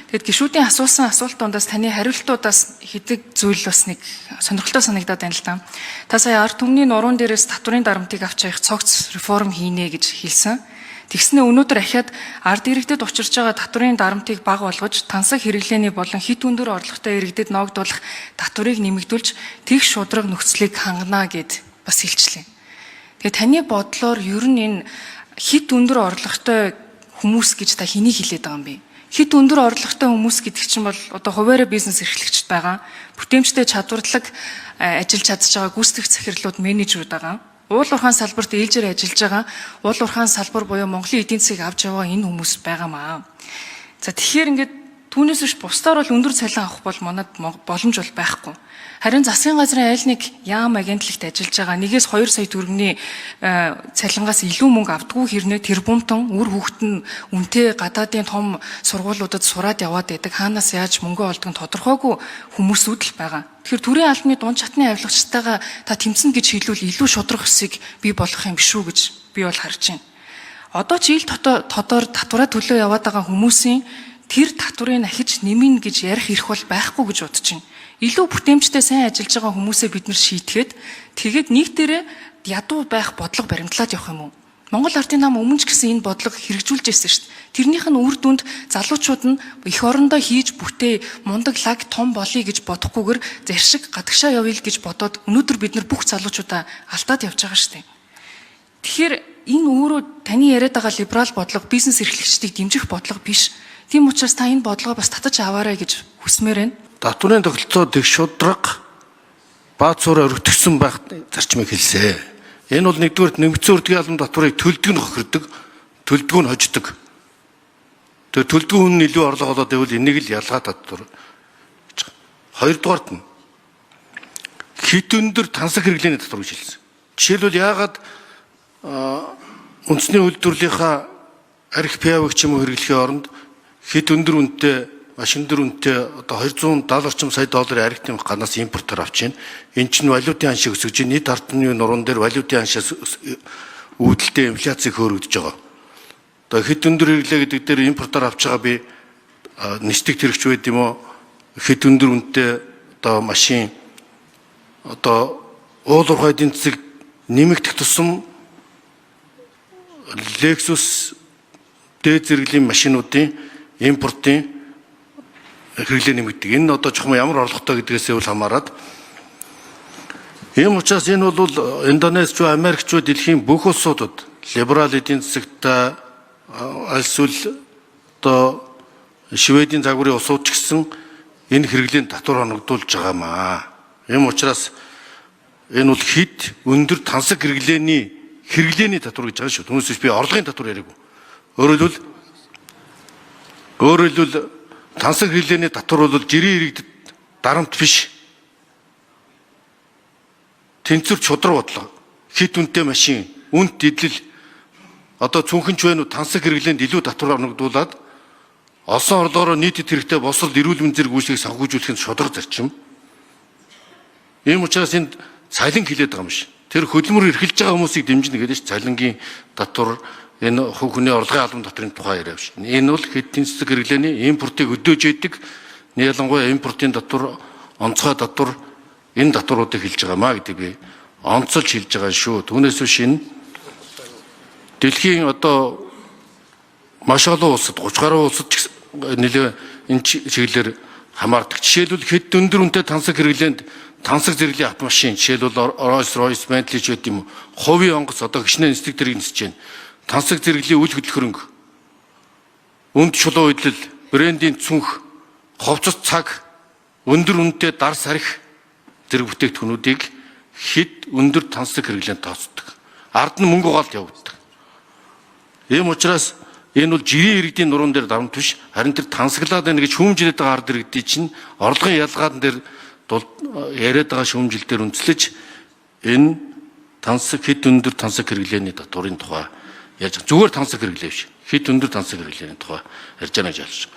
Тэгэд гишүүдийн асуусан асуултуудаас таны хариултуудаас хэдэг зүйл бас нэг сонирхолтой санагдаад байна л да. Та сая ард түмний нуруунд дээрээс татврын дарамтыг авч явах цогц реформ хийнэ гэж хэлсэн. Тэгснэ өнөөдөр ахиад ард иргэдэд учирч байгаа татврын дарамтыг бага болгож, тансаг хэрэглээний болон хит өндөр орлоготой иргэдэд ногдуулах татврыг нэмэгдүүлж, тэгш шудраг нөхцөлийг хангана гэд бас хэлчлээ. Тэгээ таны бодлоор ер нь энэ хит өндөр орлоготой хүмүүс гэж та хэнийг хэлээд байгаа юм бэ? Хит өндөр орлоготой хүмүүс гэдэг чинь бол одоо хуваарь бизнес эрхлэгчд байгаа. Бүтээмжтэй чадвартлаг ажиллаж чадж байгаа гүйцэтгэх захирлууд, менежерүүд байгаа. Уул уурхайн салбарт ээлжээр ажиллаж байгаа, уул уурхайн салбар буюу Монголын эдийн засгийг авч яваа энэ хүмүүс байгаамаа. За тэгэхээр ингээд түүнээс биш бусдаар бол өндөр цалин авах бол манад боломж бол байхгүй. Харин засгийн газрын аль нэг яам агентлагт ажиллаж байгаа нэгээс 2 сая төгрөгийн цалингаас илүү мөнгө авдаггүй хэрнээ тэр бумтан үр хүүхэд нь үнэтэй гадаадын том сургуулиудад сураад яваад байдаг. Хаанаас яаж мөнгө олдог нь тодорхойгүй хүмүүсүүд л байгаа. Тэгэхээр төрийн албаны дунд чатны авилгачтайгаа та тэмцэнэ гэж хэлвэл илүү шудрах хэсийг бий болгох юм биш үү гэж би бол харж байна. Одоо ч ил дотор татвараа төлөө яваад байгаа хүмүүсийн тэр татврыг ахиж нэмнэ гэж ярих эрх бол байхгүй гэж бодож байна. Илүү бүтээмжтэй сайн ажиллаж байгаа хүмүүсээ бид нар шийтгээд тэгээд нэг дээрээ ядуу байх бодлого баримтлаад явах юм уу? Монгол Ардын нам өмнө ч гэсэн энэ бодлого хэрэгжүүлж байсан шүү дээ. Тэрнийх нь үр дүнд залуучууд нь эх орондоо хийж бүтээ мундаг лаг том болъё гэж бодохгүйгээр заршиг гадагшаа явъя гэж бодоод өнөөдөр бид нар бүх залуучуудаа алдаад явж байгаа шүү дээ. Тэгэхээр энэ өөрөө таны яриад байгаа либерал бодлого бизнес эрхлэгчдийг дэмжих бодлого биш. Тийм учраас та энэ бодлогоо бас татаж аваарай гэж хүсмээр байна. Татврын тогтолцоо дэг шудраг бааз цаараа өргөтгсөн байх зарчмыг хэлсэн. Энэ бол нэгдүгээр нэмэгдсэн үрдгийн албан татварыг төлдөг нь хохирдог, төлдөг нь хождог. Тэгээ төлдөг хүн нь илүү орлого олоод байвал энийг л ялгаа татвар. Хоёрдугаарт нь хит өндөр тансаг хэрэглээний татвар гэж хэлсэн. Жишээлбэл яагаад үндэсний үйлдвэрлэлийнхаа арх пиавыг ч юм уу хэрэглэхийн оронд хит өндөр үнэтэй маш өндөр үнэтэй одоо 270 орчим сая долларын архитын ганаас импортоор авч байна. Энэ чинь валютын ханшийг өсгөж нийт ардны нуруунд дээр валютын ханшаас үүдэлтэй инфляцийг хөөрөгдөж байгаа. Одоо хит өндөр хэрэглээ гэдэг дээр импортоор авч байгаа би нэстэг тэрэгч байд юм уу? Хит өндөр үнэтэй одоо машин одоо уул уурхай эдийн засаг нэмэгдэх тусам Lexus дээд зэрэглэлийн машинуудын импортын хэрэглээ нэмэгдэг. Энэ одоо жохом ямар орлоготой гэдгээсээ үл хамааран. Ийм учраас энэ бол Индонезич, Америкч, дэлхийн бүх улсуудад либерал эдийн засагтай альсвал одоо Шведийн загварын улсууд ч гэсэн энэ хэрэглээнд татвар хоногдуулж байгаамаа. Ийм учраас энэ бол хит өндөр тансаг хэрэглээний татвар гэж байгаа шүү. Түүнээс би орлогын татвар яриаггүй. Өөрөөр хэлбэл тансаг хэрэглээний татвар бол жирийн иргэдэд дарамт биш. Тэнцвэр чудраг бодлого. Хит үнэтэй машин, үнэт идэл одоо цүнхэнч байна уу тансаг хэрэглээнд илүү татвар хоногдуулаад олсон орлогоороо нийтэд хэрэгтэй босрол эрүүл мэндийн зэрэг үйлчлэгийг санхүүжүүлэх нь шудраг зарчим. Ийм учраас энд цалин хилээд байгаа юм биш. Тэр хөдөлмөр эрхэлж байгаа хүмүүсийг дэмжинэ гэдэг чинь цалингийн татвар энэ хувь хүний орлогын албан татврын тухай яриа биш. Энэ бол хэдийн засаг хэрэглээний импортыг өдөөж идэг ялангуяа импортын татвар, онцгой татвар энэ татваруудыг хэлж байгаамаа гэдэг би онцолж хэлж байгаа шүү. Түүнээс биш энэ дэлхийн одоо маш олон улсад 30 гаруй улсад нэлээ энэ чиглэлээр хамаардаг. Жишээлбэл хэд өндөр үнэтэй тансаг хэрэглээнд тансаг зэрэглэлийн автомашин жишээлбэл Rolls-Royce, Bentley ч гэдэм хувийн онгоц одоо гişнээ нэстэг тэрийг нисэж байна. Тансаг зэрэглэлийн үйл хөдлөхөрөнгө, үнд чулуу идэл, брендийн цүнх, ховцос цаг, өндөр үнэтэй дар сарих зэрэг бүтээгдэхүүнүүдийг хит өндөр тансаг хэрэглээнд тооцдог. Ард нь мөнгө угаалт явагддаг. Ийм учраас энэ бол жирийн иргэдийн нуруунд дээр дарамт биш, харин тэр тансаглаад байна гэж шүүмжлээд байгаа ард иргэдийн чинь орлогын ялгаан дээр яриад байгаа шүүмжил дээр үндэслэж энэ тансаг хит өндөр тансаг хэрэглээний татврын тухай яаж зүгээр тансаг хэрэглээ биш. Хит өндөр тансаг хэрэглээний тухай ярьж байгаа гэж ойлгож байна.